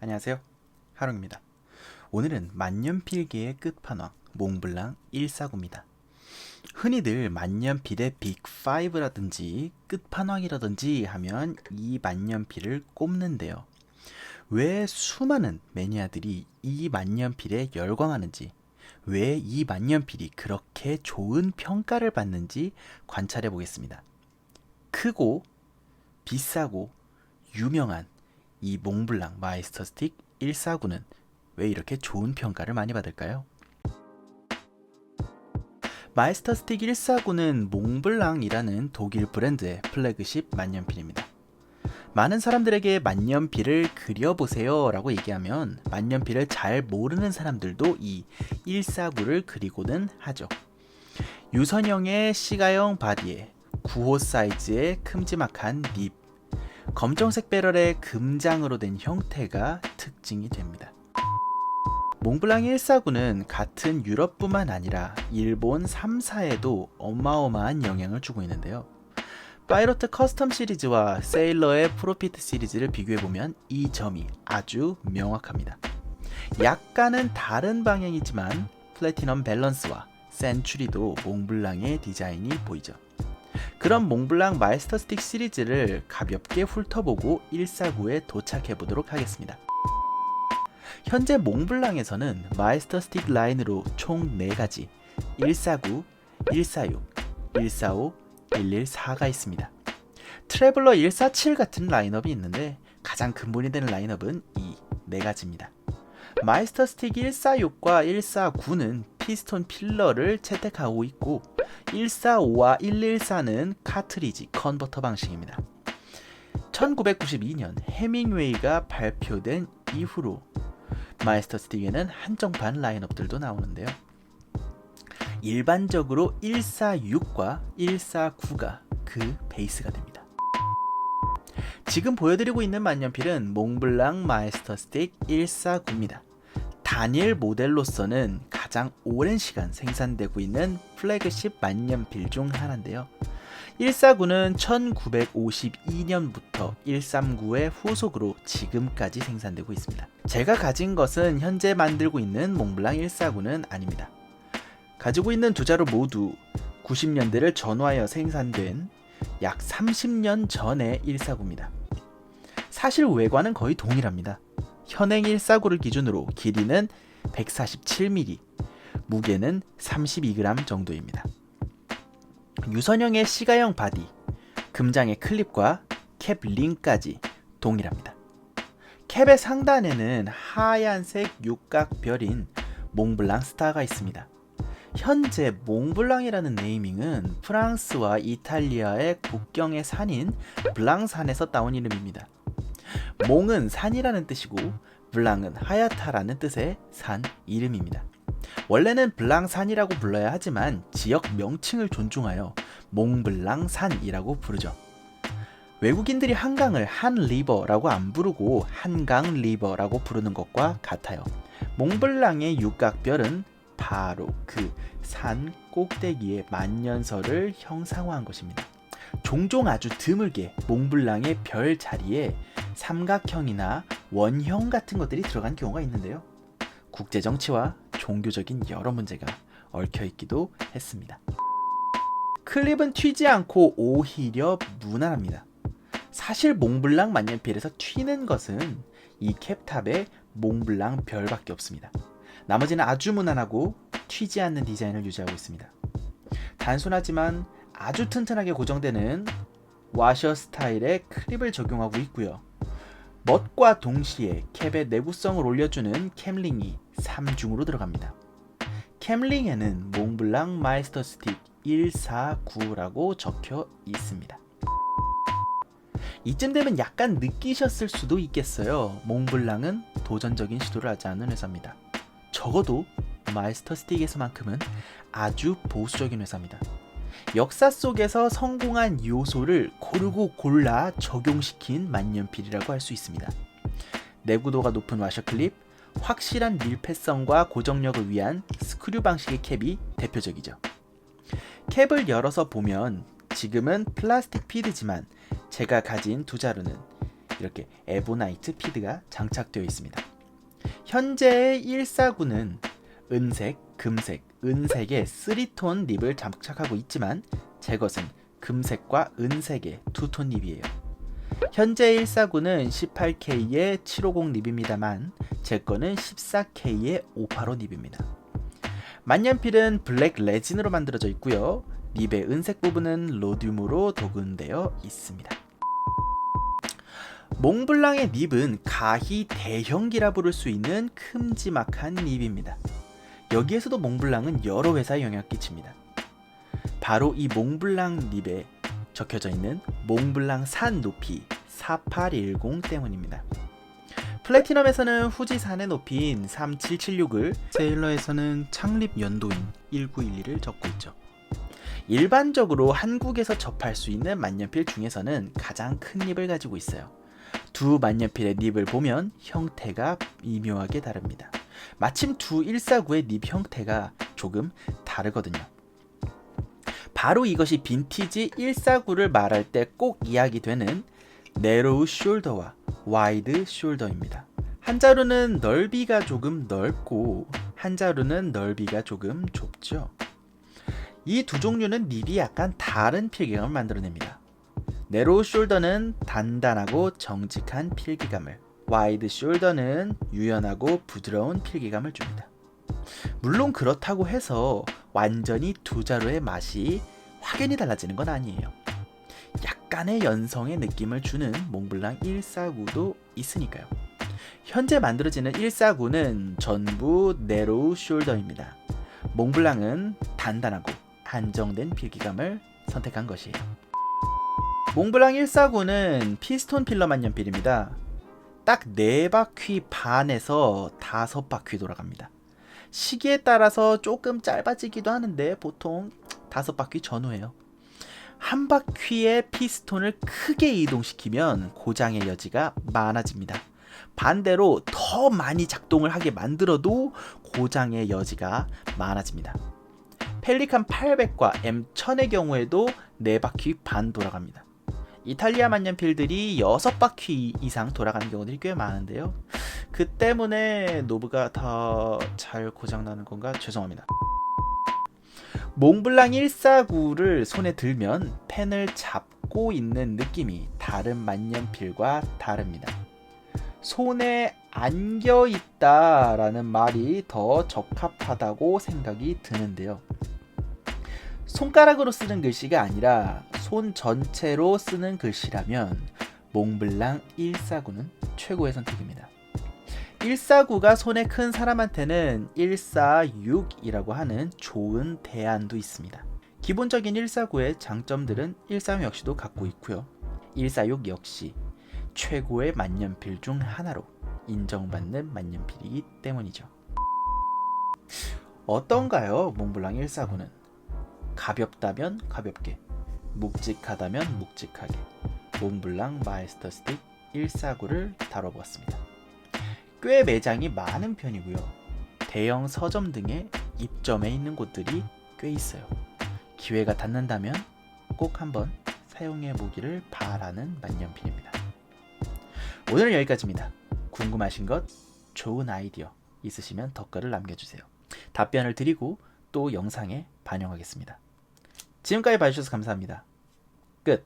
안녕하세요, 하롱입니다. 오늘은 만년필계의 끝판왕 몽블랑 149입니다. 흔히들 만년필의 빅5라든지 끝판왕이라든지 하면 이 만년필을 꼽는데요. 왜 수많은 매니아들이 이 만년필에 열광하는지, 왜 이 만년필이 그렇게 좋은 평가를 받는지 관찰해 보겠습니다. 크고 비싸고 유명한 이 몽블랑 마이스터 스틱 149는 왜 이렇게 좋은 평가를 많이 받을까요? 마이스터 스틱 149는 몽블랑이라는 독일 브랜드의 플래그십 만년필입니다. 많은 사람들에게 만년필을 그려보세요 라고 얘기하면 만년필을 잘 모르는 사람들도 이 149를 그리고는 하죠. 유선형의 시가형 바디에 9호 사이즈의 큼지막한 닙, 검정색 배럴의 금장으로 된 형태가 특징이 됩니다. 몽블랑 149는 같은 유럽뿐만 아니라 일본 3사에도 어마어마한 영향을 주고 있는데요. 파이로트 커스텀 시리즈와 세일러의 프로피트 시리즈를 비교해보면 이 점이 아주 명확합니다. 약간은 다른 방향이지만 플래티넘 밸런스와 센츄리도 몽블랑의 디자인이 보이죠. 그럼 몽블랑 마이스터 스틱 시리즈를 가볍게 훑어보고 149에 도착해보도록 하겠습니다. 현재 몽블랑에서는 마이스터 스틱 라인으로 총 4가지 149, 146, 145, 114가 있습니다. 트래블러 147 같은 라인업이 있는데 가장 근본이 되는 라인업은 이 4가지입니다. 마이스터 스틱 146과 149는 피스톤 필러를 채택하고 있고 145와 114는 카트리지 컨버터 방식입니다. 1992년 해밍웨이가 발표된 이후로 마이스터 스틱에는 한정판 라인업들도 나오는데요. 일반적으로 146과 149가 그 베이스가 됩니다. 지금 보여드리고 있는 만년필은 몽블랑 마이스터 스틱 149입니다. 단일 모델로서는 가장 오랜 시간 생산되고 있는 플래그십 만년필 중 하나인데요. 149는 1952년부터 139의 후속으로 지금까지 생산되고 있습니다. 제가 가진 것은 현재 만들고 있는 몽블랑 149는 아닙니다. 가지고 있는 두 자루 모두 90년대를 전후하여 생산된 약 30년 전의 149입니다. 사실 외관은 거의 동일합니다. 현행 149를 기준으로 길이는 147mm, 무게는 32g 정도입니다. 유선형의 시가형 바디, 금장의 클립과 캡 링까지 동일합니다. 캡의 상단에는 하얀색 육각별인 몽블랑 스타가 있습니다. 현재 몽블랑이라는 네이밍은 프랑스와 이탈리아의 국경의 산인 블랑산에서 따온 이름입니다. 몽은 산이라는 뜻이고 블랑은 하얗다라는 뜻의 산 이름입니다. 원래는 블랑산이라고 불러야 하지만 지역 명칭을 존중하여 몽블랑산이라고 부르죠. 외국인들이 한강을 한리버라고 안 부르고 한강리버라고 부르는 것과 같아요. 몽블랑의 육각별은 바로 그 산 꼭대기의 만년설을 형상화한 것입니다. 종종 아주 드물게 몽블랑의 별 자리에 삼각형이나 원형 같은 것들이 들어간 경우가 있는데요. 국제정치와 종교적인 여러 문제가 얽혀있기도 했습니다. 클립은 튀지 않고 오히려 무난합니다. 사실 몽블랑 만년필에서 튀는 것은 이 캡탑의 몽블랑 별밖에 없습니다. 나머지는 아주 무난하고 튀지 않는 디자인을 유지하고 있습니다. 단순하지만 아주 튼튼하게 고정되는 와셔 스타일의 클립을 적용하고 있고요. 멋과 동시에 캡의 내구성을 올려주는 캠링이 3중으로 들어갑니다. 캠링에는 몽블랑 마이스터 스틱 149라고 적혀 있습니다. 이쯤 되면 약간 느끼셨을 수도 있겠어요. 몽블랑은 도전적인 시도를 하지 않는 회사입니다. 적어도 마이스터 스틱에서만큼은 아주 보수적인 회사입니다. 역사 속에서 성공한 요소를 고르고 골라 적용시킨 만년필이라고 할 수 있습니다. 내구도가 높은 와셔 클립, 확실한 밀폐성과 고정력을 위한 스크류 방식의 캡이 대표적이죠. 캡을 열어서 보면 지금은 플라스틱 피드지만 제가 가진 두 자루는 이렇게 에보나이트 피드가 장착되어 있습니다. 현재의 149는 은색, 금색, 은색의 3톤 립을 장착하고 있지만 제 것은 금색과 은색의 2톤 립이에요. 현재 149는 18K의 750 립입니다만 제 거는 14K의 585 립입니다. 만년필은 블랙 레진으로 만들어져 있고요. 립의 은색 부분은 로듐으로 도금되어 있습니다. 몽블랑의 립은 가히 대형기라 부를 수 있는 큼지막한 립입니다. 여기에서도 몽블랑은 여러 회사에 영향을 끼칩니다. 바로 이 몽블랑 립에 적혀져 있는 몽블랑 산 높이 4810 때문입니다. 플래티넘에서는 후지산의 높이인 3776을, 세일러에서는 창립 연도인 1912를 적고 있죠. 일반적으로 한국에서 접할 수 있는 만년필 중에서는 가장 큰 립을 가지고 있어요. 두 만년필의 립을 보면 형태가 미묘하게 다릅니다. 마침 두 149의 립 형태가 조금 다르거든요. 바로 이것이 빈티지 149를 말할 때 꼭 이야기되는 네로우 숄더와 와이드 숄더입니다. 한 자루는 넓이가 조금 넓고 한 자루는 넓이가 조금 좁죠. 이 두 종류는 립이 약간 다른 필기감을 만들어냅니다. 네로우 숄더는 단단하고 정직한 필기감을, 와이드 숄더는 유연하고 부드러운 필기감을 줍니다. 물론 그렇다고 해서 완전히 두 자루의 맛이 확연히 달라지는 건 아니에요. 약간의 연성의 느낌을 주는 몽블랑 149도 있으니까요. 현재 만들어지는 149는 전부 네로우 숄더입니다. 몽블랑은 단단하고 안정된 필기감을 선택한 것이에요. 몽블랑 149는 피스톤 필러 만년필입니다. 딱 4바퀴 반에서 5바퀴 돌아갑니다. 시기에 따라서 조금 짧아지기도 하는데 보통 5바퀴 전후예요. 한 바퀴의 피스톤을 크게 이동시키면 고장의 여지가 많아집니다. 반대로 더 많이 작동을 하게 만들어도 고장의 여지가 많아집니다. 펠리칸 800과 M1000의 경우에도 4바퀴 반 돌아갑니다. 이탈리아 만년필들이 6바퀴 이상 돌아가는 경우들이 꽤 많은데요. 그 때문에 노브가 더 잘 고장나는 건가 죄송합니다. 몽블랑 149를 손에 들면 펜을 잡고 있는 느낌이 다른 만년필과 다릅니다. 손에 안겨 있다라는 말이 더 적합하다고 생각이 드는데요. 손가락으로 쓰는 글씨가 아니라 손 전체로 쓰는 글씨라면 몽블랑 149는 최고의 선택입니다. 149가 손에 큰 사람한테는 146이라고 하는 좋은 대안도 있습니다. 기본적인 149의 장점들은 146 역시도 갖고 있고요. 146 역시 최고의 만년필 중 하나로 인정받는 만년필이기 때문이죠. 어떤가요? 몽블랑 149는 가볍다면 가볍게, 묵직하다면 묵직하게 몽블랑 마이스터 스틱 149를 다뤄보았습니다. 꽤 매장이 많은 편이고요. 대형 서점 등의 입점해 있는 곳들이 꽤 있어요. 기회가 닿는다면 꼭 한번 사용해 보기를 바라는 만년필입니다. 오늘은 여기까지입니다. 궁금하신 것, 좋은 아이디어 있으시면 댓글을 남겨주세요. 답변을 드리고 또 영상에 반영하겠습니다. 지금까지 봐주셔서 감사합니다. 끝.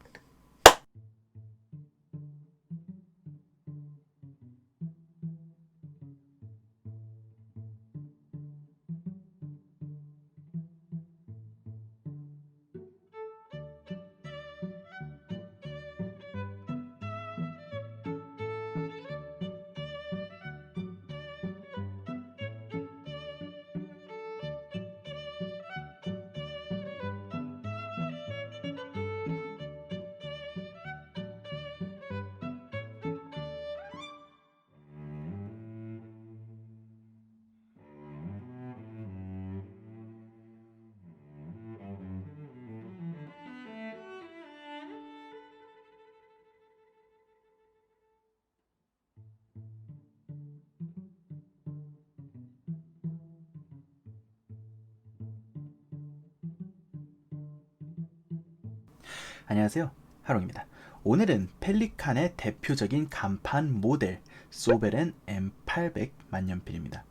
안녕하세요, 하롱입니다. 오늘은 펠리칸의 대표적인 간판 모델 소베렌 M800 만년필입니다.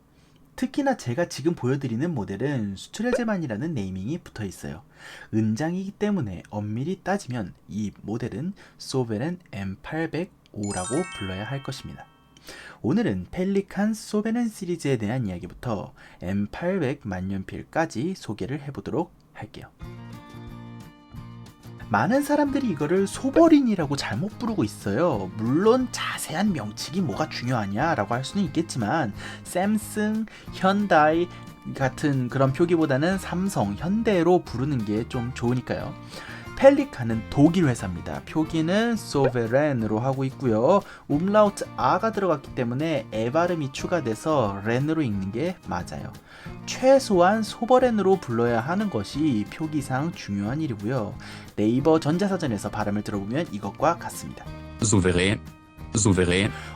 특히나 제가 지금 보여드리는 모델은 슈트레제만이라는 네이밍이 붙어 있어요. 은장이기 때문에 엄밀히 따지면 이 모델은 소베렌 M805라고 불러야 할 것입니다. 오늘은 펠리칸 소베렌 시리즈에 대한 이야기부터 M800 만년필까지 소개를 해보도록 할게요. 많은 사람들이 이거를 소버린이라고 잘못 부르고 있어요. 물론 자세한 명칭이 뭐가 중요하냐라고 할 수는 있겠지만 샘승, 현다이 같은 그런 표기보다는 삼성, 현대로 부르는 게 좀 좋으니까요. 펠리칸은 독일 회사입니다. 표기는 소베렌으로 하고 있고요. umlaut 아가 들어갔기 때문에 에 발음이 추가돼서 렌으로 읽는 게 맞아요. 최소한 소버렌으로 불러야 하는 것이 표기상 중요한 일이고요. 네이버 전자사전에서 발음을 들어보면 이것과 같습니다. Souverän.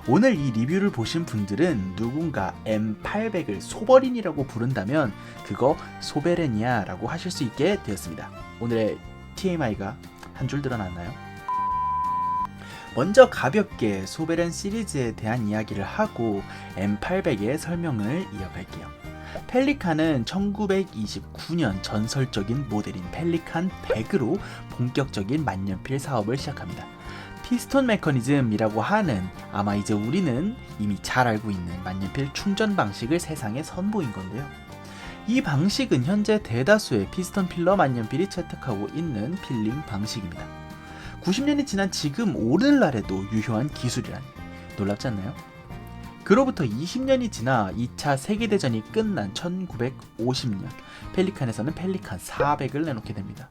오늘 이 리뷰를 보신 분들은 누군가 M800을 소버린이라고 부른다면 그거 소베렌이야 라고 하실 수 있게 되었습니다. 오늘의 TMI가 한 줄 드러났나요? 먼저 가볍게 소베렌 시리즈에 대한 이야기를 하고 M800의 설명을 이어갈게요. 펠리칸은 1929년 전설적인 모델인 펠리칸 100으로 본격적인 만년필 사업을 시작합니다. 피스톤 메커니즘이라고 하는 아마 이제 우리는 이미 잘 알고 있는 만년필 충전 방식을 세상에 선보인 건데요. 이 방식은 현재 대다수의 피스톤 필러 만년필이 채택하고 있는 필링 방식입니다. 90년이 지난 지금 오늘날에도 유효한 기술이라니 놀랍지 않나요? 그로부터 20년이 지나 2차 세계대전이 끝난 1950년 펠리칸에서는 펠리칸 400을 내놓게 됩니다.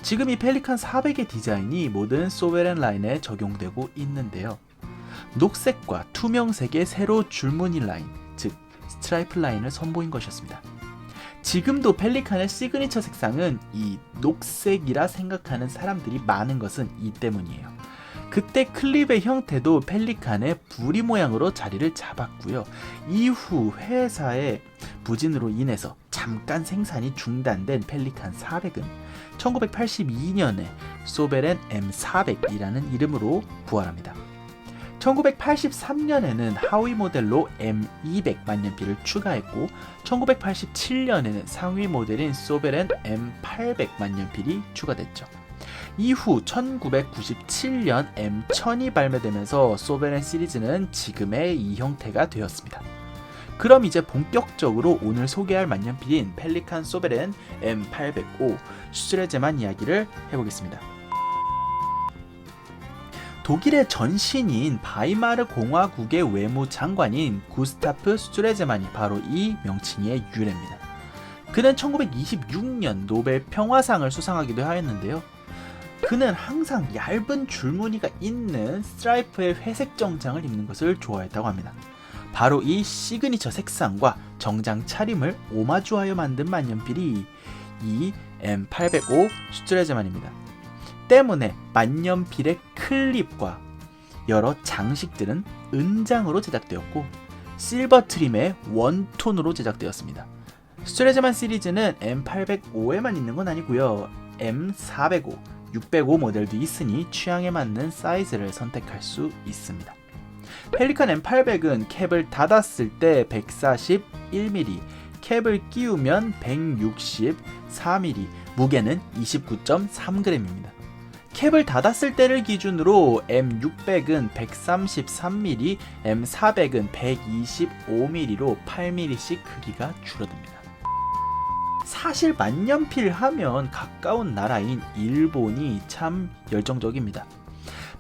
지금 이 펠리칸 400의 디자인이 모든 소베렌 라인에 적용되고 있는데요. 녹색과 투명색의 세로 줄무늬 라인, 즉 스트라이프 라인을 선보인 것이었습니다. 지금도 펠리칸의 시그니처 색상은 이 녹색이라 생각하는 사람들이 많은 것은 이 때문이에요. 그때 클립의 형태도 펠리칸의 부리 모양으로 자리를 잡았고요. 이후 회사의 부진으로 인해서 잠깐 생산이 중단된 펠리칸 400은 1982년에 소베렌 M400이라는 이름으로 부활합니다. 1983년에는 하위 모델로 M200 만년필을 추가했고 1987년에는 상위 모델인 소베렌 M800 만년필이 추가됐죠. 이후 1997년 M1000이 발매되면서 소베렌 시리즈는 지금의 이 형태가 되었습니다. 그럼 이제 본격적으로 오늘 소개할 만년필인 펠리칸 소베렌 M805 슈트레제만 이야기를 해보겠습니다. 독일의 전신인 바이마르 공화국의 외무장관인 구스타프 슈트레제만이 바로 이 명칭의 유래입니다. 그는 1926년 노벨 평화상을 수상하기도 하였는데요. 그는 항상 얇은 줄무늬가 있는 스트라이프의 회색 정장을 입는 것을 좋아했다고 합니다. 바로 이 시그니처 색상과 정장 차림을 오마주하여 만든 만년필이 이 M805 슈트레제만입니다. 때문에 만년필의 클립과 여러 장식들은 은장으로 제작되었고 실버 트림의 원톤으로 제작되었습니다. 슈트레제만 시리즈는 M805에만 있는 건 아니고요. M405, 605 모델도 있으니 취향에 맞는 사이즈를 선택할 수 있습니다. 펠리칸 M800은 캡을 닫았을 때 141mm, 캡을 끼우면 164mm, 무게는 29.3g입니다. 캡을 닫았을 때를 기준으로 M600은 133mm, M400은 125mm로 8mm씩 크기가 줄어듭니다. 사실 만년필 하면 가까운 나라인 일본이 참 열정적입니다.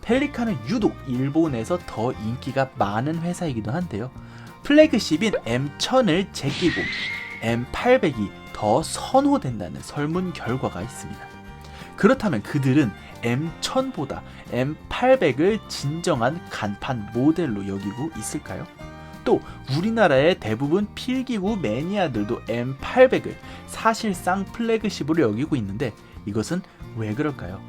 펠리칸은 유독 일본에서 더 인기가 많은 회사이기도 한데요. 플래그십인 M1000을 제끼고 M800이 더 선호된다는 설문 결과가 있습니다. 그렇다면 그들은 M1000보다 M800을 진정한 간판 모델로 여기고 있을까요? 또 우리나라의 대부분 필기구 매니아들도 M800을 사실상 플래그십으로 여기고 있는데 이것은 왜 그럴까요?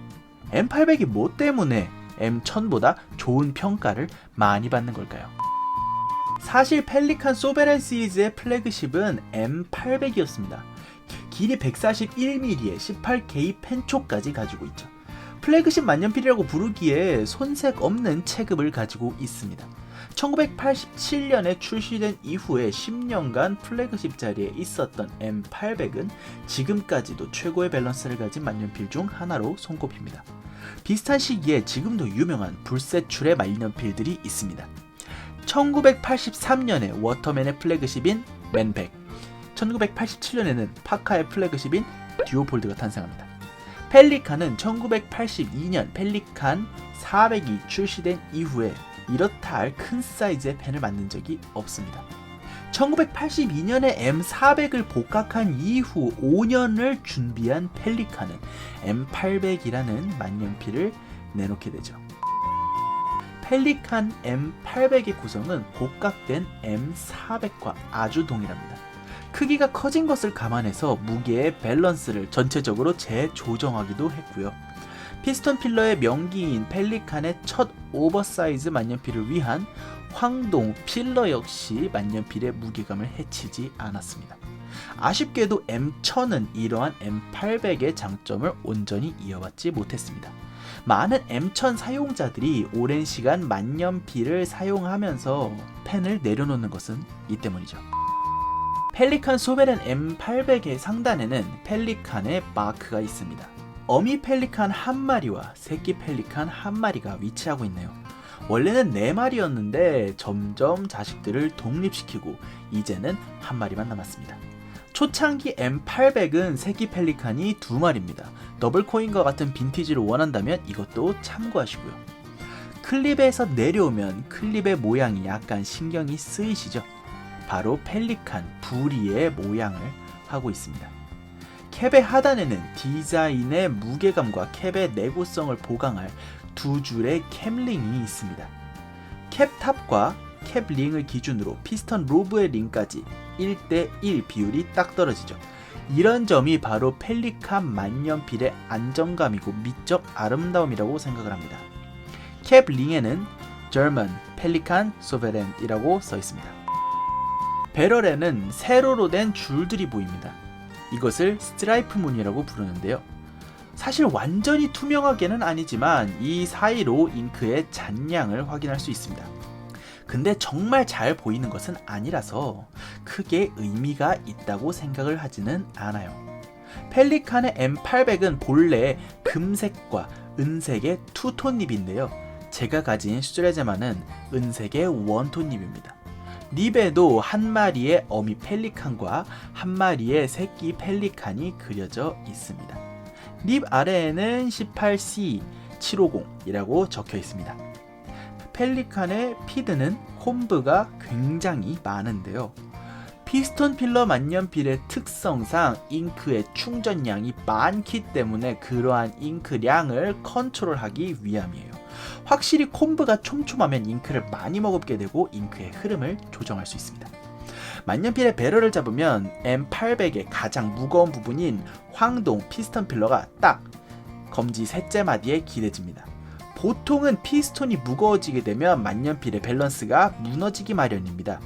M800이 뭐 때문에 M1000보다 좋은 평가를 많이 받는 걸까요? 사실 펠리칸 소베렌 시리즈의 플래그십은 M800이었습니다. 길이 141mm에 18K 펜초까지 가지고 있죠. 플래그십 만년필이라고 부르기에 손색 없는 체급을 가지고 있습니다. 1987년에 출시된 이후에 10년간 플래그십 자리에 있었던 M800은 지금까지도 최고의 밸런스를 가진 만년필 중 하나로 손꼽힙니다. 비슷한 시기에 지금도 유명한 불세출의 만년필들이 있습니다. 1983년에 워터맨의 플래그십인 맨100, 1987년에는 파카의 플래그십인 듀오폴드가 탄생합니다. 펠리칸은 1982년 펠리칸 400이 출시된 이후에 이렇다 할 큰 사이즈의 펜을 만든 적이 없습니다. 1982년에 M400을 복각한 이후 5년을 준비한 펠리칸은 M800이라는 만년필을 내놓게 되죠. 펠리칸 M800의 구성은 복각된 M400과 아주 동일합니다. 크기가 커진 것을 감안해서 무게의 밸런스를 전체적으로 재조정하기도 했고요. 피스톤 필러의 명기인 펠리칸의 첫 오버사이즈 만년필을 위한 황동 필러 역시 만년필의 무게감을 해치지 않았습니다. 아쉽게도 M1000은 이러한 M800의 장점을 온전히 이어받지 못했습니다. 많은 M1000 사용자들이 오랜 시간 만년필을 사용하면서 펜을 내려놓는 것은 이 때문이죠. 펠리칸 소베렌 M800의 상단에는 펠리칸의 마크가 있습니다. 어미 펠리칸 한 마리와 새끼 펠리칸 한 마리가 위치하고 있네요. 원래는 4마리였는데 점점 자식들을 독립시키고 이제는 한 마리만 남았습니다. 초창기 M800은 새끼 펠리칸이 2마리입니다. 더블 코인과 같은 빈티지를 원한다면 이것도 참고하시고요. 클립에서 내려오면 클립의 모양이 약간 신경이 쓰이시죠? 바로 펠리칸 부리의 모양을 하고 있습니다. 캡의 하단에는 디자인의 무게감과 캡의 내구성을 보강할 두 줄의 캡링이 있습니다. 캡탑과 캡링을 기준으로 피스턴 로브의 링까지 1:1 비율이 딱 떨어지죠. 이런 점이 바로 펠리칸 만년필의 안정감이고 미적 아름다움이라고 생각을 합니다. 캡링에는 German 펠리칸 소베렌이라고 써 있습니다. 배럴에는 세로로 된 줄들이 보입니다. 이것을 스트라이프 무늬라고 부르는데요. 사실 완전히 투명하게는 아니지만 이 사이로 잉크의 잔량을 확인할 수 있습니다. 근데 정말 잘 보이는 것은 아니라서 크게 의미가 있다고 생각을 하지는 않아요. 펠리칸의 M800은 본래 금색과 은색의 투톤 닙인데요. 제가 가진 슈트레제만은 은색의 원톤 닙입니다. 닙에도 한 마리의 어미 펠리칸과 한 마리의 새끼 펠리칸이 그려져 있습니다. 닙 아래에는 18C750이라고 적혀 있습니다. 펠리칸의 피드는 콤브가 굉장히 많은데요. 피스톤 필러 만년필의 특성상 잉크의 충전량이 많기 때문에 그러한 잉크량을 컨트롤하기 위함이에요. 확실히 콤브가 촘촘하면 잉크를 많이 머금게 되고 잉크의 흐름을 조정할 수 있습니다. 만년필의 배럴을 잡으면 M800의 가장 무거운 부분인 황동 피스톤 필러가 딱 검지 셋째 마디에 기대집니다. 보통은 피스톤이 무거워지게 되면 만년필의 밸런스가 무너지기 마련입니다.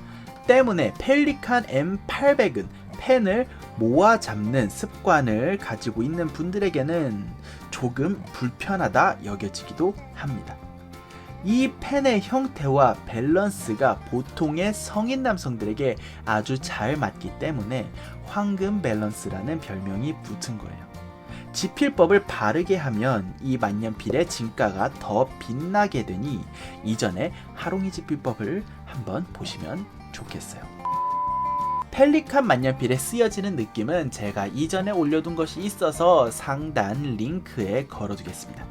때문에 펠리칸 M800은 펜을 모아 잡는 습관을 가지고 있는 분들에게는 조금 불편하다 여겨지기도 합니다. 이 펜의 형태와 밸런스가 보통의 성인 남성들에게 아주 잘 맞기 때문에 황금 밸런스라는 별명이 붙은 거예요. 지필법을 바르게 하면 이 만년필의 진가가 더 빛나게 되니 이전에 하롱이 지필법을 한번 보시면 좋겠어요. 펠리칸 만년필에 쓰여지는 느낌은 제가 이전에 올려둔 것이 있어서 상단 링크에 걸어두겠습니다.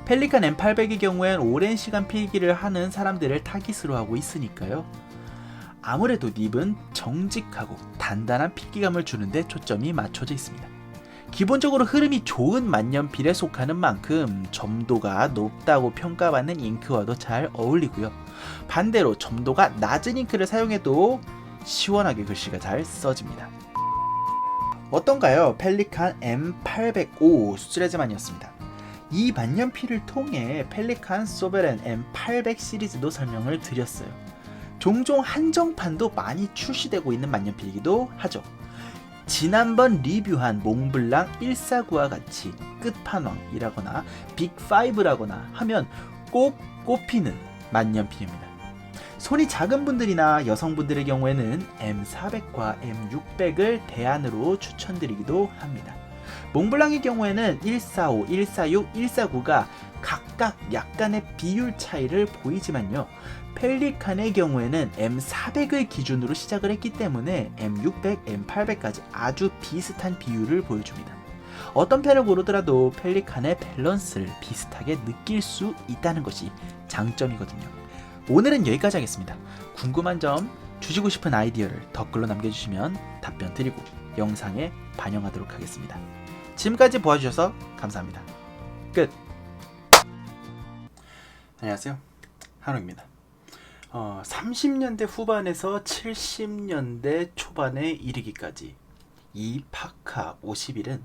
펠리칸 M800의 경우엔 오랜 시간 필기를 하는 사람들을 타깃으로 하고 있으니까요. 아무래도 닙은 정직하고 단단한 필기감을 주는데 초점이 맞춰져 있습니다. 기본적으로 흐름이 좋은 만년필에 속하는 만큼 점도가 높다고 평가받는 잉크와도 잘 어울리고요. 반대로 점도가 낮은 잉크를 사용해도 시원하게 글씨가 잘 써집니다. 어떤가요? 펠리칸 M805 수츠레즈만이었습니다. 이 만년필을 통해 펠리칸 소베렌 M800 시리즈도 설명을 드렸어요. 종종 한정판도 많이 출시되고 있는 만년필이기도 하죠. 지난번 리뷰한 몽블랑 149와 같이 끝판왕이라거나 빅5라거나 하면 꼭 꼽히는 만년필입니다. 손이 작은 분들이나 여성분들의 경우에는 M400과 M600을 대안으로 추천드리기도 합니다. 몽블랑의 경우에는 145, 146, 149가 각각 약간의 비율 차이를 보이지만요. 펠리칸의 경우에는 M400을 기준으로 시작을 했기 때문에 M600, M800까지 아주 비슷한 비율을 보여줍니다. 어떤 펜을 고르더라도 펠리칸의 밸런스를 비슷하게 느낄 수 있다는 것이 장점이거든요. 오늘은 여기까지 하겠습니다. 궁금한 점, 주시고 싶은 아이디어를 댓글로 남겨주시면 답변 드리고 영상에 반영하도록 하겠습니다. 지금까지 봐주셔서 감사합니다. 끝! 안녕하세요. 한우입니다. 30년대 후반에서 70년대 초반에 이르기까지 이 파카 51은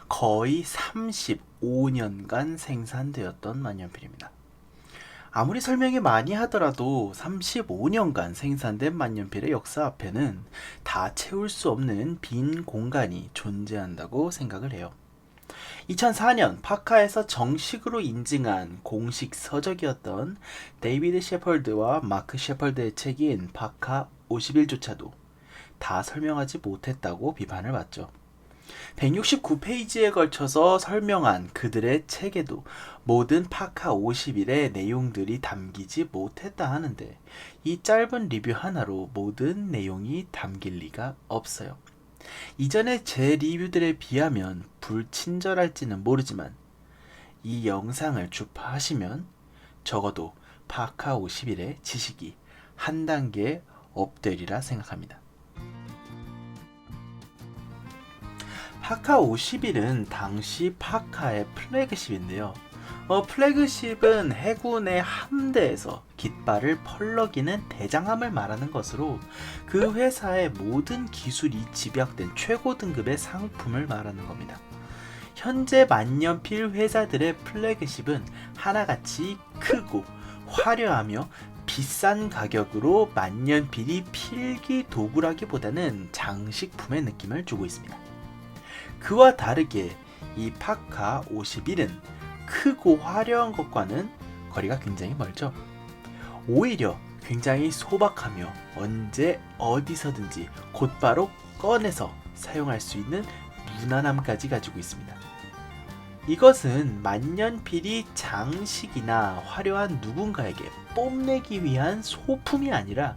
거의 35년간 생산되었던 만년필입니다. 아무리 설명이 많이 하더라도 35년간 생산된 만년필의 역사 앞에는 다 채울 수 없는 빈 공간이 존재한다고 생각을 해요. 2004년 파카에서 정식으로 인증한 공식 서적이었던 데이비드 셰펄드와 마크 셰펄드의 책인 파카 51조차도 다 설명하지 못했다고 비판을 받죠. 169페이지에 걸쳐서 설명한 그들의 책에도 모든 파카 51의 내용들이 담기지 못했다 하는데 이 짧은 리뷰 하나로 모든 내용이 담길 리가 없어요. 이전에 제 리뷰들에 비하면 불친절할지는 모르지만 이 영상을 주파하시면 적어도 파카 51의 지식이 한 단계 업되리라 생각합니다. 파카 51은 당시 파카의 플래그십인데요. 플래그십은 해군의 함대에서 깃발을 펄럭이는 대장함을 말하는 것으로 그 회사의 모든 기술이 집약된 최고 등급의 상품을 말하는 겁니다. 현재 만년필 회사들의 플래그십은 하나같이 크고 화려하며 비싼 가격으로 만년필이 필기 도구라기보다는 장식품의 느낌을 주고 있습니다. 그와 다르게 이 파카 51은 크고 화려한 것과는 거리가 굉장히 멀죠. 오히려 굉장히 소박하며 언제 어디서든지 곧바로 꺼내서 사용할 수 있는 무난함까지 가지고 있습니다. 이것은 만년필이 장식이나 화려한 누군가에게 뽐내기 위한 소품이 아니라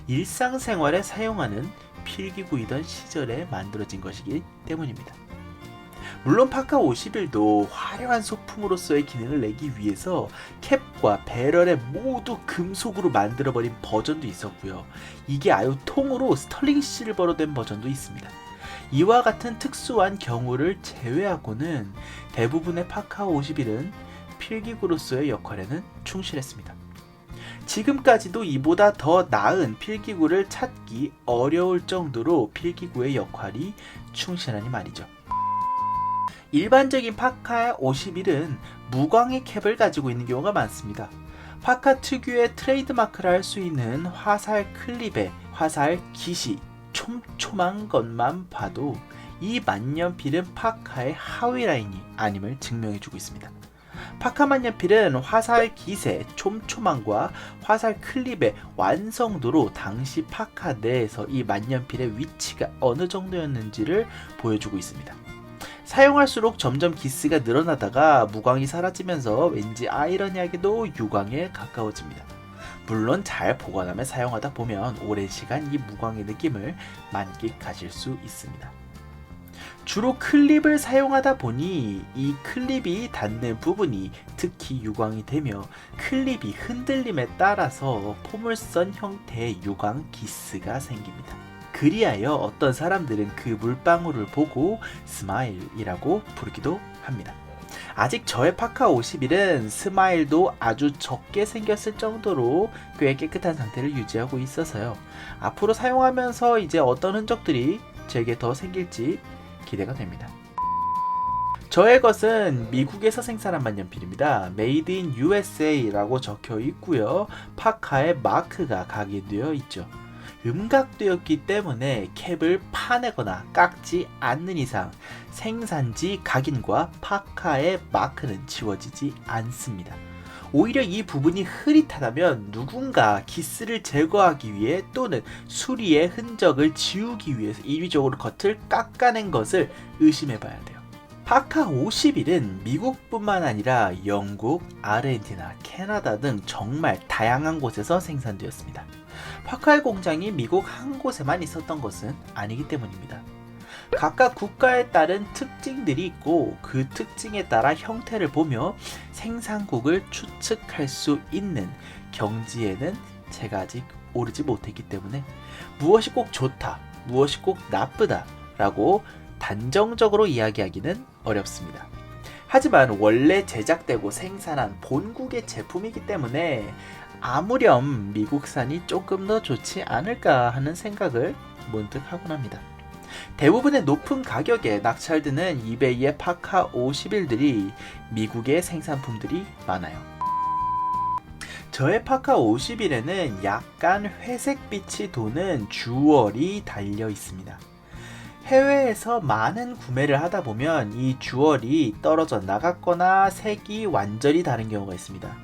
일상생활에 사용하는 필기구이던 시절에 만들어진 것이기 때문입니다. 물론 파카 51도 화려한 소품으로서의 기능을 내기 위해서 캡과 배럴을 모두 금속으로 만들어버린 버전도 있었고요. 이게 아예 통으로 스털링 실버로 된 버전도 있습니다. 이와 같은 특수한 경우를 제외하고는 대부분의 파카 51은 필기구로서의 역할에는 충실했습니다. 지금까지도 이보다 더 나은 필기구를 찾기 어려울 정도로 필기구의 역할이 충실하니 말이죠. 일반적인 파카 51은 무광의 캡을 가지고 있는 경우가 많습니다. 파카 특유의 트레이드마크를 할 수 있는 화살 클립의 화살 깃이 촘촘한 것만 봐도 이 만년필은 파카의 하위 라인이 아님을 증명해주고 있습니다. 파카 만년필은 화살 깃의 촘촘함과 화살 클립의 완성도로 당시 파카 내에서 이 만년필의 위치가 어느 정도였는지를 보여주고 있습니다. 사용할수록 점점 기스가 늘어나다가 무광이 사라지면서 왠지 아이러니하게도 유광에 가까워집니다. 물론 잘 보관하며 사용하다 보면 오랜 시간 이 무광의 느낌을 만끽하실 수 있습니다. 주로 클립을 사용하다 보니 이 클립이 닿는 부분이 특히 유광이 되며 클립이 흔들림에 따라서 포물선 형태의 유광 기스가 생깁니다. 그리하여 어떤 사람들은 그 물방울을 보고 스마일이라고 부르기도 합니다. 아직 저의 파카 51은 스마일도 아주 적게 생겼을 정도로 꽤 깨끗한 상태를 유지하고 있어서요. 앞으로 사용하면서 이제 어떤 흔적들이 제게 더 생길지 기대가 됩니다. 저의 것은 미국에서 생산한 만년필입니다. Made in USA라고 적혀 있고요. 파카의 마크가 각인되어 있죠. 음각되었기 때문에 캡을 파내거나 깎지 않는 이상 생산지 각인과 파카의 마크는 지워지지 않습니다. 오히려 이 부분이 흐릿하다면 누군가 기스를 제거하기 위해 또는 수리의 흔적을 지우기 위해서 인위적으로 겉을 깎아낸 것을 의심해봐야 돼요. 파카 51은 미국뿐만 아니라 영국, 아르헨티나, 캐나다 등 정말 다양한 곳에서 생산되었습니다. 파카의 공장이 미국 한 곳에만 있었던 것은 아니기 때문입니다. 각각 국가에 따른 특징들이 있고 그 특징에 따라 형태를 보며 생산국을 추측할 수 있는 경지에는 제가 아직 오르지 못했기 때문에 무엇이 꼭 좋다, 무엇이 꼭 나쁘다 라고 단정적으로 이야기하기는 어렵습니다. 하지만 원래 제작되고 생산한 본국의 제품이기 때문에 아무렴 미국산이 조금 더 좋지 않을까 하는 생각을 문득 하곤 합니다. 대부분의 높은 가격에 낙찰되는 이베이의 파카 51들이 미국의 생산품들이 많아요. 저의 파카 51에는 약간 회색빛이 도는 주얼이 달려 있습니다. 해외에서 많은 구매를 하다 보면 이 주얼이 떨어져 나갔거나 색이 완전히 다른 경우가 있습니다.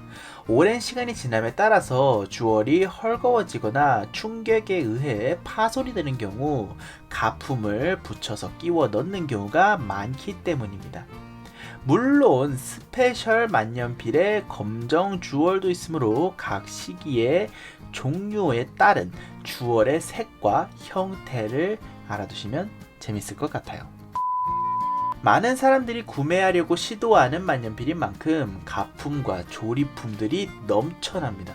오랜 시간이 지남에 따라서 주얼이 헐거워지거나 충격에 의해 파손이 되는 경우 가품을 붙여서 끼워 넣는 경우가 많기 때문입니다. 물론 스페셜 만년필에 검정 주얼도 있으므로 각 시기의 종류에 따른 주얼의 색과 형태를 알아두시면 재밌을 것 같아요. 많은 사람들이 구매하려고 시도하는 만년필인 만큼 가품과 조립품들이 넘쳐납니다.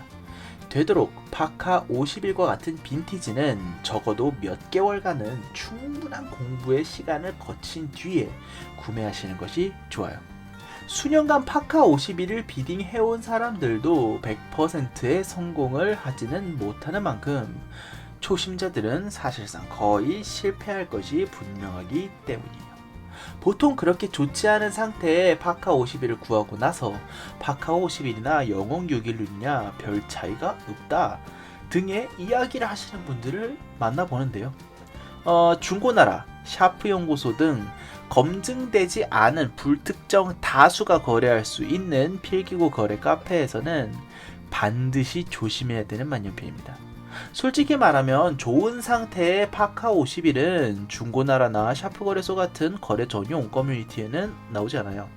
되도록 파카 51과 같은 빈티지는 적어도 몇 개월간은 충분한 공부의 시간을 거친 뒤에 구매하시는 것이 좋아요. 수년간 파카 51을 비딩해온 사람들도 100%의 성공을 하지는 못하는 만큼 초심자들은 사실상 거의 실패할 것이 분명하기 때문이에요. 보통 그렇게 좋지 않은 상태의 파카 51을 구하고 나서 파카 51이나 영웅 616이냐 별 차이가 없다 등의 이야기를 하시는 분들을 만나보는데요. 중고나라, 샤프연구소 등 검증되지 않은 불특정 다수가 거래할 수 있는 필기구 거래 카페에서는 반드시 조심해야 되는 만년필입니다. 솔직히 말하면 좋은 상태의 파카 51은 중고나라나 샤프거래소 같은 거래 전용 커뮤니티에는 나오지 않아요.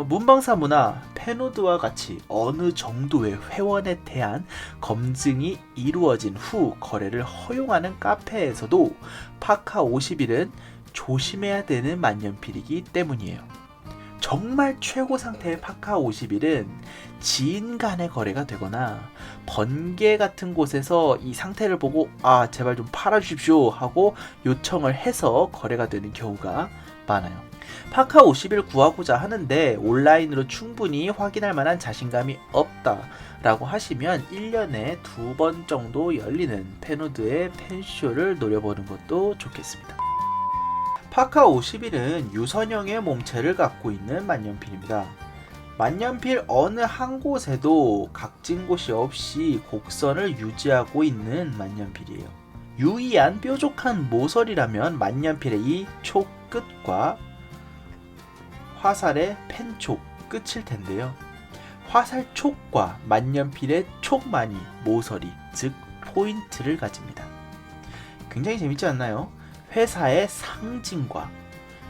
문방사무나 페노드와 같이 어느 정도의 회원에 대한 검증이 이루어진 후 거래를 허용하는 카페에서도 파카 51은 조심해야 되는 만년필이기 때문이에요. 정말 최고 상태의 파카 51은 지인 간의 거래가 되거나 번개 같은 곳에서 이 상태를 보고 제발 좀 팔아주십시오 하고 요청을 해서 거래가 되는 경우가 많아요. 파카 51 구하고자 하는데 온라인으로 충분히 확인할 만한 자신감이 없다 라고 하시면 1년에 2번 정도 열리는 페노드의 펜쇼를 노려보는 것도 좋겠습니다. 파카 51은 유선형의 몸체를 갖고 있는 만년필입니다. 만년필 어느 한 곳에도 각진 곳이 없이 곡선을 유지하고 있는 만년필이에요. 유의한 뾰족한 모서리라면 만년필의 이 촉 끝과 화살의 펜촉 끝일 텐데요. 화살 촉과 만년필의 촉만이 모서리, 즉 포인트를 가집니다. 굉장히 재밌지 않나요? 회사의 상징과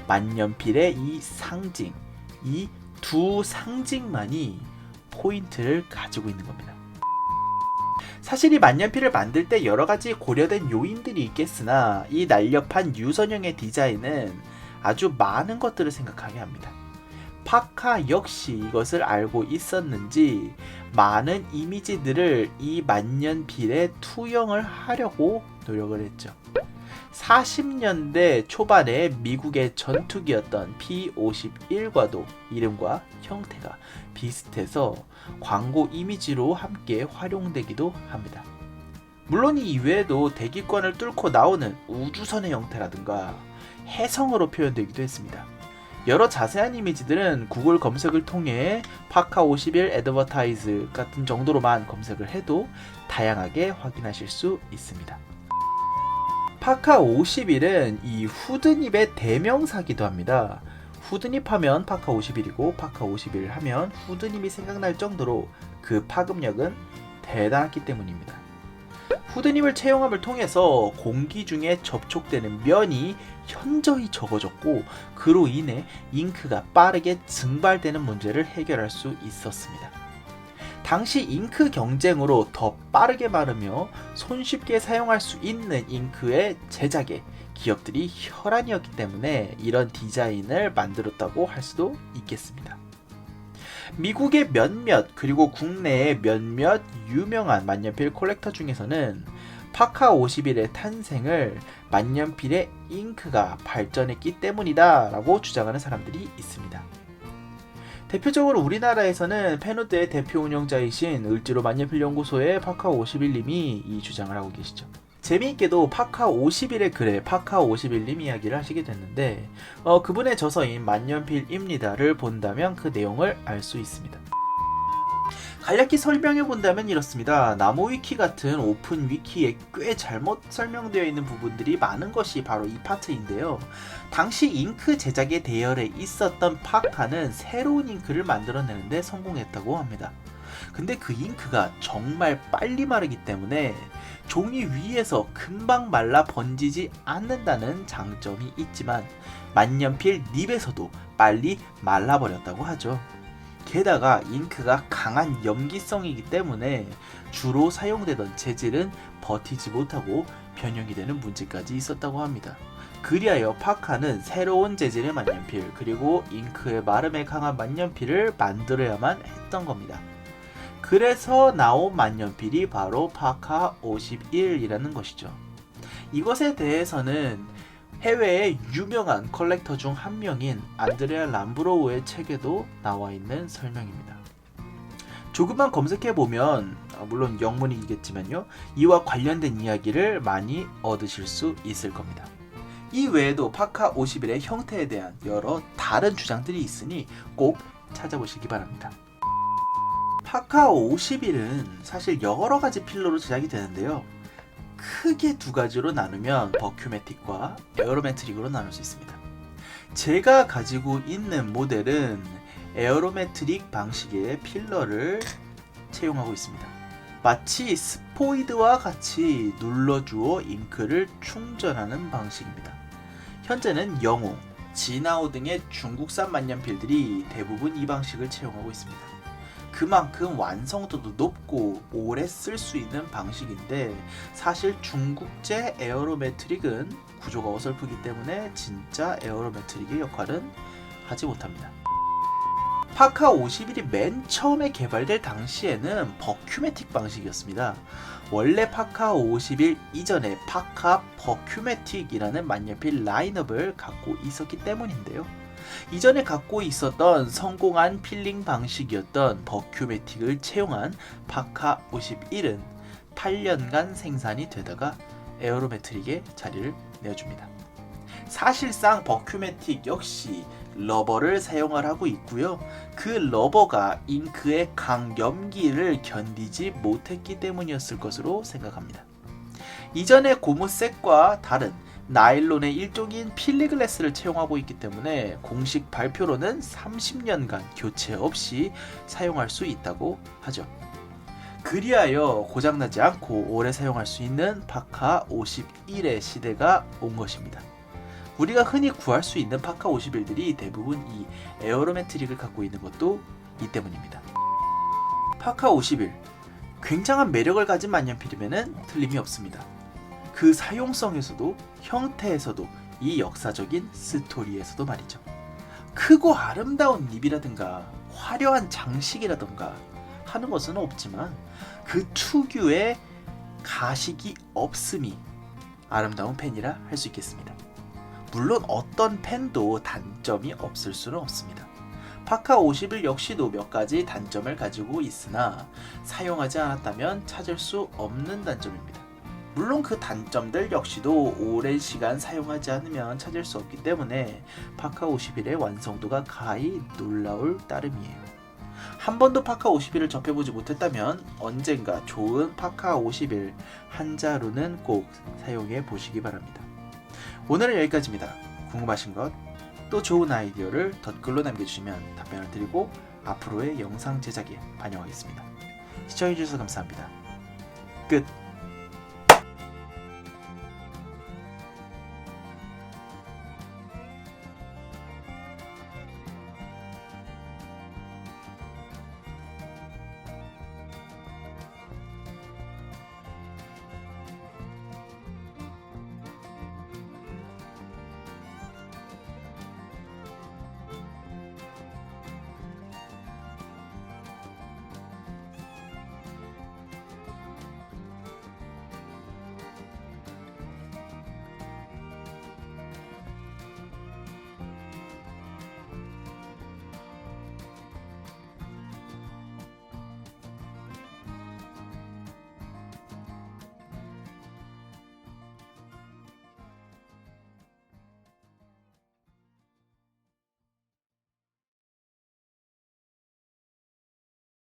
만년필의 이 상징, 이 두 상징만이 포인트를 가지고 있는 겁니다. 사실 이 만년필을 만들 때 여러 가지 고려된 요인들이 있겠으나 이 날렵한 유선형의 디자인은 아주 많은 것들을 생각하게 합니다. 파카 역시 이것을 알고 있었는지 많은 이미지들을 이 만년필에 투영을 하려고 노력을 했죠. 40년대 초반에 미국의 전투기였던 P-51과도 이름과 형태가 비슷해서 광고 이미지로 함께 활용되기도 합니다. 물론 이 이외에도 대기권을 뚫고 나오는 우주선의 형태라든가 해성으로 표현되기도 했습니다. 여러 자세한 이미지들은 구글 검색을 통해 파카 51 애드버타이즈 같은 정도로만 검색을 해도 다양하게 확인하실 수 있습니다. 파카 51은 이 후드닙의 대명사기도 합니다. 후드닙 하면 파카 51이고 파카 51 하면 후드닙이 생각날 정도로 그 파급력은 대단했기 때문입니다. 후드닙을 채용함을 통해서 공기 중에 접촉되는 면이 현저히 적어졌고 그로 인해 잉크가 빠르게 증발되는 문제를 해결할 수 있었습니다. 당시 잉크 경쟁으로 더 빠르게 마르며 손쉽게 사용할 수 있는 잉크의 제작에 기업들이 혈안이었기 때문에 이런 디자인을 만들었다고 할 수도 있겠습니다. 미국의 몇몇 그리고 국내의 몇몇 유명한 만년필 콜렉터 중에서는 파카 51의 탄생을 만년필의 잉크가 발전했기 때문이다 라고 주장하는 사람들이 있습니다. 대표적으로 우리나라에서는 페누드의 대표 운영자이신 을지로 만년필 연구소의 파카 51님이 이 주장을 하고 계시죠. 재미있게도 파카 51의 글에 파카 51님 이야기를 하시게 됐는데 그분의 저서인 만년필입니다를 본다면 그 내용을 알 수 있습니다. 간략히 설명해 본다면 이렇습니다. 나무위키 같은 오픈 위키에 꽤 잘못 설명되어 있는 부분들이 많은 것이 바로 이 파트인데요. 당시 잉크 제작의 대열에 있었던 파카는 새로운 잉크를 만들어내는데 성공했다고 합니다. 근데 그 잉크가 정말 빨리 마르기 때문에 종이 위에서 금방 말라 번지지 않는다는 장점이 있지만 만년필 닙에서도 빨리 말라버렸다고 하죠. 게다가 잉크가 강한 염기성이기 때문에 주로 사용되던 재질은 버티지 못하고 변형이 되는 문제까지 있었다고 합니다. 그리하여 파카는 새로운 재질의 만년필 그리고 잉크의 마름에 강한 만년필을 만들어야만 했던 겁니다. 그래서 나온 만년필이 바로 파카 51이라는 것이죠. 이것에 대해서는 해외의 유명한 컬렉터 중 한 명인 안드레아 람브로우의 책에도 나와 있는 설명입니다. 조금만 검색해보면 물론 영문이겠지만요, 이와 관련된 이야기를 많이 얻으실 수 있을 겁니다. 이 외에도 파카 51의 형태에 대한 여러 다른 주장들이 있으니 꼭 찾아보시기 바랍니다. 파카 51은 사실 여러 가지 필러로 제작이 되는데요. 크게 두 가지로 나누면 버큐메틱과 에어로메트릭으로 나눌 수 있습니다. 제가 가지고 있는 모델은 에어로메트릭 방식의 필러를 채용하고 있습니다. 마치 스포이드와 같이 눌러주어 잉크를 충전하는 방식입니다. 현재는 영호, 진아오 등의 중국산 만년필들이 대부분 이 방식을 채용하고 있습니다. 그만큼 완성도도 높고 오래 쓸 수 있는 방식인데 사실 중국제 에어로메트릭은 구조가 어설프기 때문에 진짜 에어로메트릭의 역할은 하지 못합니다. 파카 51이 맨 처음에 개발될 당시에는 버큐메틱 방식이었습니다. 원래 파카 51 이전에 파카 버큐메틱이라는 만년필 라인업을 갖고 있었기 때문인데요. 이전에 갖고 있었던 성공한 필링 방식이었던 버큐메틱을 채용한 파카 51은 8년간 생산이 되다가 에어로메트릭에 자리를 내어줍니다. 사실상 버큐메틱 역시 러버를 사용을 하고 있고요. 그 러버가 잉크의 강염기를 견디지 못했기 때문이었을 것으로 생각합니다. 이전의 고무색과 다른 나일론의 일종인 필리글래스를 채용하고 있기 때문에 공식 발표로는 30년간 교체 없이 사용할 수 있다고 하죠. 그리하여 고장나지 않고 오래 사용할 수 있는 파카 51의 시대가 온 것입니다. 우리가 흔히 구할 수 있는 파카 51들이 대부분 이 에어로메트릭을 갖고 있는 것도 이 때문입니다. 파카 51, 굉장한 매력을 가진 만년필이면 틀림이 없습니다. 그 사용성에서도 형태에서도 이 역사적인 스토리에서도 말이죠. 크고 아름다운 닙이라든가 화려한 장식이라든가 하는 것은 없지만 그 특유의 가식이 없음이 아름다운 펜이라 할 수 있겠습니다. 물론 어떤 펜도 단점이 없을 수는 없습니다. 파카 51 역시도 몇 가지 단점을 가지고 있으나 사용하지 않았다면 찾을 수 없는 단점입니다. 물론 그 단점들 역시도 오랜 시간 사용하지 않으면 찾을 수 없기 때문에 파카 51의 완성도가 가히 놀라울 따름이에요. 한 번도 파카 51을 접해보지 못했다면 언젠가 좋은 파카 51 한 자루는 꼭 사용해 보시기 바랍니다. 오늘은 여기까지입니다. 궁금하신 것, 또 좋은 아이디어를 댓글로 남겨주시면 답변을 드리고 앞으로의 영상 제작에 반영하겠습니다. 시청해주셔서 감사합니다. 끝.